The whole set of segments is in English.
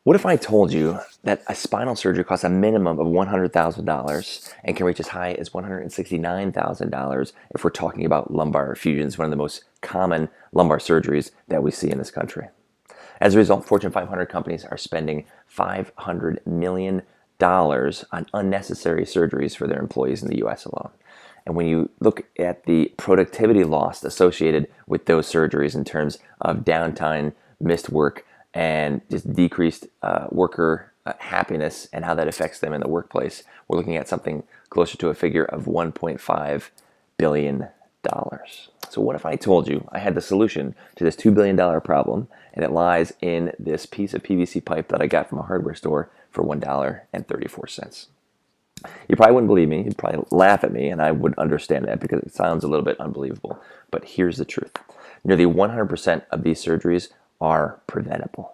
What if I told you that a spinal surgery costs a minimum of $100,000 and can reach as high as $169,000 if we're talking about lumbar fusions, one of the most common lumbar surgeries that we see in this country? As a result, Fortune 500 companies are spending $500 million on unnecessary surgeries for their employees in the US alone. And when you look at the productivity loss associated with those surgeries in terms of downtime, missed work, and just decreased worker happiness and how that affects them in the workplace, we're looking at something closer to a figure of $1.5 billion. So what if I told you I had the solution to this $2 billion problem, and it lies in this piece of PVC pipe that I got from a hardware store for $1.34? You probably wouldn't believe me. You'd probably laugh at me, and I would understand that because it sounds a little bit unbelievable. But here's the truth. Nearly 100% of these surgeries are preventable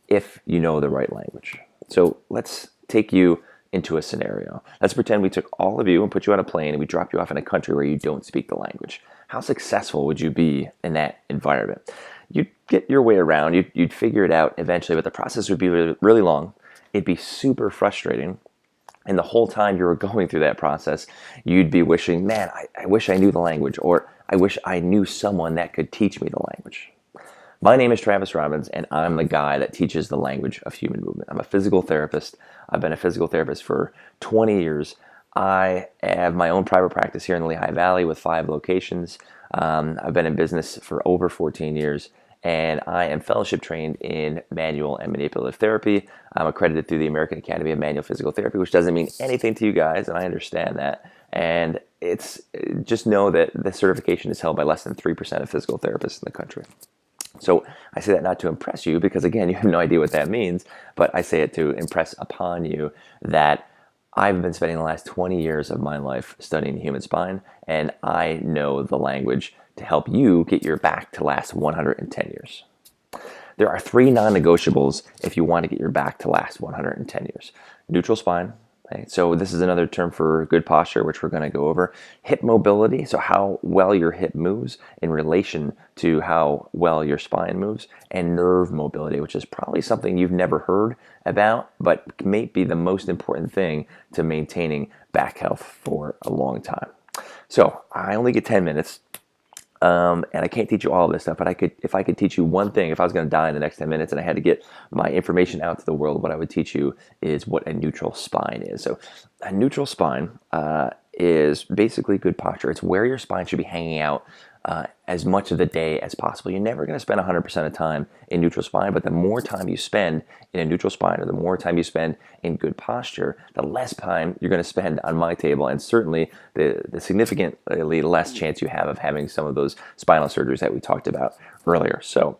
if you know the right language. So let's take you into a scenario. Let's pretend we took all of you and put you on a plane and we dropped you off in a country where you don't speak the language. How successful would you be in that environment? You'd get your way around. You'd figure it out eventually, but the process would be really long. It'd be super frustrating. And the whole time you were going through that process, you'd be wishing, man, I wish I knew the language, or I wish I knew someone that could teach me the language. My name is Travis Robbins, and I'm the guy that teaches the language of human movement. I'm a physical therapist. I've been a physical therapist for 20 years. I have my own private practice here in the Lehigh Valley with 5 locations. I've been in business for over 14 years, and I am fellowship trained in manual and manipulative therapy. I'm accredited through the American Academy of Manual Physical Therapy, which doesn't mean anything to you guys, and I understand that. And it's just know that the certification is held by less than 3% of physical therapists in the country. So I say that not to impress you because, again, you have no idea what that means, but I say it to impress upon you that I've been spending the last 20 years of my life studying the human spine, and I know the language to help you get your back to last 110 years. There are 3 non-negotiables if you want to get your back to last 110 years. Neutral spine. Okay? So this is another term for good posture, which we're going to go over. Hip mobility, so how well your hip moves in relation to how well your spine moves. And nerve mobility, which is probably something you've never heard about, but may be the most important thing to maintaining back health for a long time. So I only get 10 minutes. And I can't teach you all of this stuff, but if I could teach you one thing, if I was going to die in the next 10 minutes and I had to get my information out to the world, what I would teach you is what a neutral spine is. So a neutral spine is basically good posture. It's where your spine should be hanging out as much of the day as possible. You're never going to spend 100% of time in neutral spine, but the more time you spend in a neutral spine, or the more time you spend in good posture, the less time you're going to spend on my table, and certainly the significantly less chance you have of having some of those spinal surgeries that we talked about earlier. So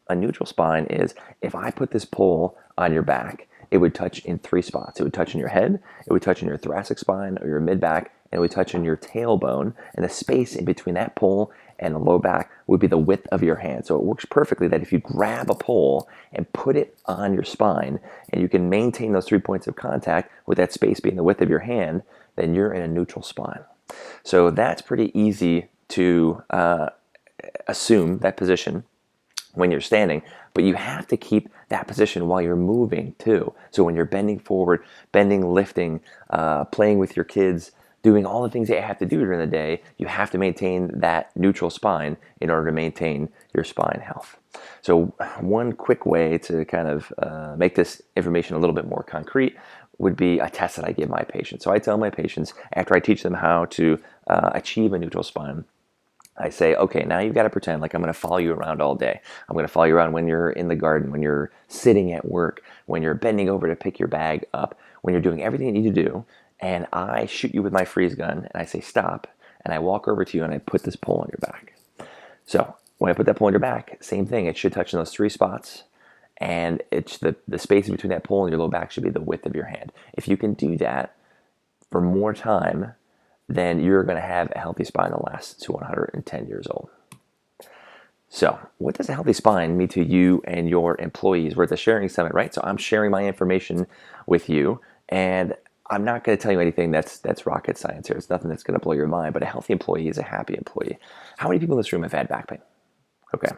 a neutral spine is, if I put this pole on your back, it would touch in 3 spots. It would touch in your head, it would touch in your thoracic spine or your mid-back, and it would touch in your tailbone, and the space in between that pole and the low back would be the width of your hand. So it works perfectly that if you grab a pole and put it on your spine, and you can maintain those 3 points of contact with that space being the width of your hand, then you're in a neutral spine. So that's pretty easy to assume that position when you're standing, but you have to keep that position while you're moving too. So when you're bending forward, bending, lifting, playing with your kids, doing all the things that you have to do during the day, you have to maintain that neutral spine in order to maintain your spine health. So one quick way to kind of make this information a little bit more concrete would be a test that I give my patients. So I tell my patients, after I teach them how to achieve a neutral spine, I say, okay, now you've got to pretend like I'm going to follow you around all day. I'm going to follow you around when you're in the garden, when you're sitting at work, when you're bending over to pick your bag up, when you're doing everything you need to do, and I shoot you with my freeze gun, and I say stop, and I walk over to you and I put this pole on your back. So when I put that pole on your back, same thing. It should touch in those 3 spots, and it's the space in between that pole and your low back should be the width of your hand. If you can do that for more time, then you're going to have a healthy spine that lasts to 110 years old. So what does a healthy spine mean to you and your employees? We're at the Sharing Summit, right? So I'm sharing my information with you, and I'm not going to tell you anything that's rocket science here. It's nothing that's going to blow your mind, but a healthy employee is a happy employee. How many people in this room have had back pain? Okay.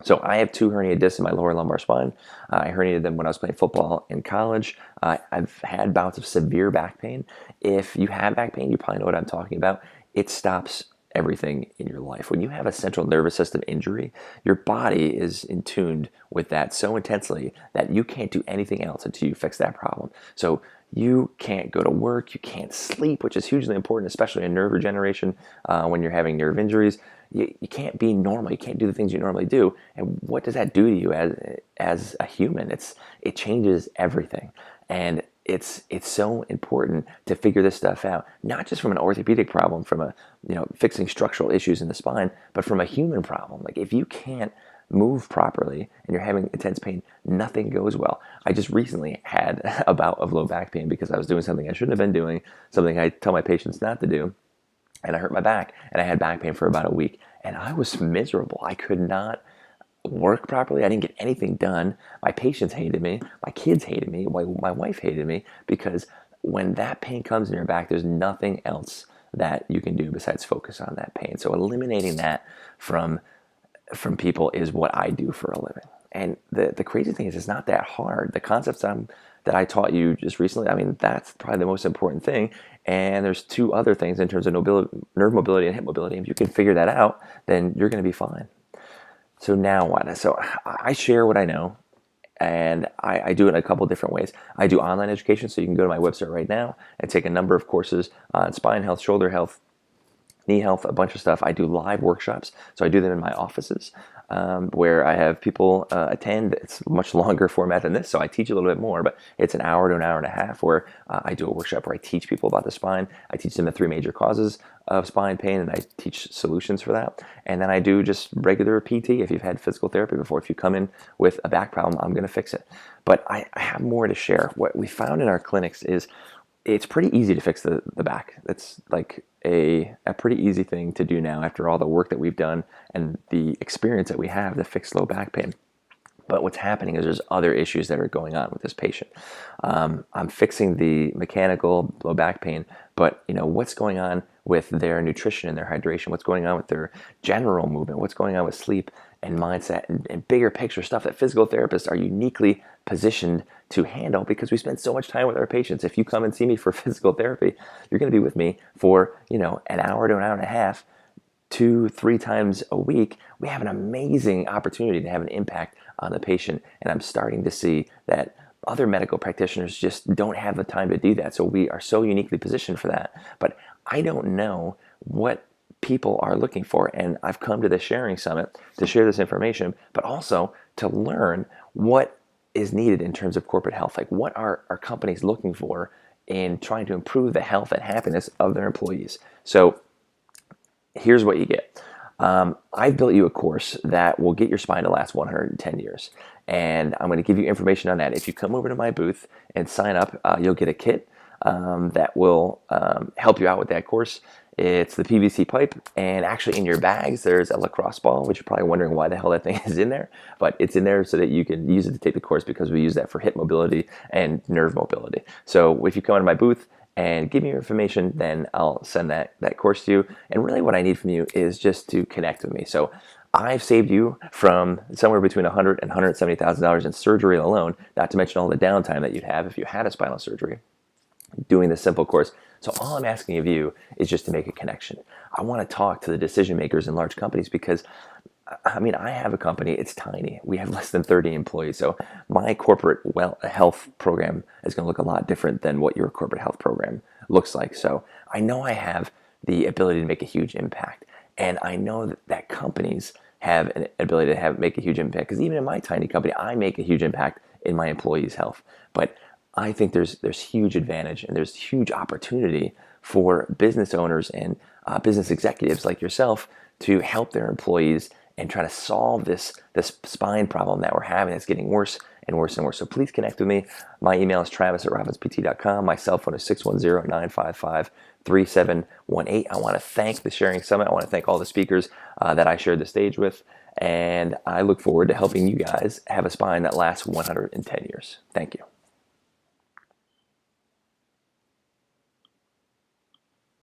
So I have two herniated discs in my lower lumbar spine. I herniated them when I was playing football in college. I've had bouts of severe back pain. If you have back pain, you probably know what I'm talking about. It stops everything in your life. When you have a central nervous system injury, your body is in tuned with that so intensely that you can't do anything else until you fix that problem. So you can't go to work, you can't sleep, which is hugely important, especially in nerve regeneration when you're having nerve injuries. You can't be normal. You can't do the things you normally do. And what does that do to you as a human? It changes everything. And it's so important to figure this stuff out, not just from an orthopedic problem, from a fixing structural issues in the spine, but from a human problem. Like if you can't move properly and you're having intense pain, nothing goes well. I just recently had a bout of low back pain because I was doing something I shouldn't have been doing, something I tell my patients not to do. And I hurt my back, and I had back pain for about a week, and I was miserable. I could not work properly. I didn't get anything done. My patients hated me. My kids hated me. My wife hated me, because when that pain comes in your back, there's nothing else that you can do besides focus on that pain. So eliminating that from people is what I do for a living. And the crazy thing is, it's not that hard. The concepts that I taught you just recently, I mean, that's probably the most important thing. And there's two other things in terms of nerve mobility and hip mobility. If you can figure that out, then you're going to be fine. So now what? So I share what I know, and I do it in a couple different ways. I do online education, so you can go to my website right now and take a number of courses on spine health, shoulder health, knee health, a bunch of stuff. I do live workshops, so I do them in my offices where I have people attend. It's a much longer format than this, so I teach a little bit more, but it's an hour to an hour and a half where I do a workshop where I teach people about the spine. I teach them the 3 major causes of spine pain, and I teach solutions for that. And then I do just regular PT. If you've had physical therapy before, if you come in with a back problem, I'm going to fix it. But I have more to share. What we found in our clinics is it's pretty easy to fix the back. It's like a pretty easy thing to do now after all the work that we've done and the experience that we have to fix low back pain. But what's happening is there's other issues that are going on with this patient. I'm fixing the mechanical low back pain, but what's going on with their nutrition and their hydration? What's going on with their general movement? What's going on with sleep and mindset and bigger picture stuff that physical therapists are uniquely positioned to handle, because we spend so much time with our patients. If you come and see me for physical therapy, you're going to be with me for an hour to an hour and a half, 2-3 times a week. We have an amazing opportunity to have an impact on the patient, and I'm starting to see that other medical practitioners just don't have the time to do that. So we are so uniquely positioned for that. But I don't know what people are looking for, and I've come to the Sharing Summit to share this information, but also to learn what is needed in terms of corporate health. Like, what are companies looking for in trying to improve the health and happiness of their employees? So here's what you get. I've built you a course that will get your spine to last 110 years. And I'm going to give you information on that. If you come over to my booth and sign up, you'll get a kit that will help you out with that course. It's the PVC pipe, and actually in your bags there's a lacrosse ball, which you're probably wondering why the hell that thing is in there. But it's in there so that you can use it to take the course, because we use that for hip mobility and nerve mobility. So if you come into my booth and give me your information, then I'll send that course to you. And really what I need from you is just to connect with me. So I've saved you from somewhere between $100,000 and $170,000 in surgery alone, not to mention all the downtime that you'd have if you had a spinal surgery doing this simple course. So all I'm asking of you is just to make a connection. I want to talk to the decision makers in large companies, because I have a company, it's tiny. We have less than 30 employees. So my corporate health program is going to look a lot different than what your corporate health program looks like. So I know I have the ability to make a huge impact. And I know that companies have an ability to make a huge impact, because even in my tiny company, I make a huge impact in my employees' health. But I think there's huge advantage and there's huge opportunity for business owners and business executives like yourself to help their employees and try to solve this spine problem that we're having that's getting worse and worse and worse. So please connect with me. My email is travis@robbinspt.com. My cell phone is 610-955-3718. I want to thank the Sharing Summit. I want to thank all the speakers that I shared the stage with. And I look forward to helping you guys have a spine that lasts 110 years. Thank you.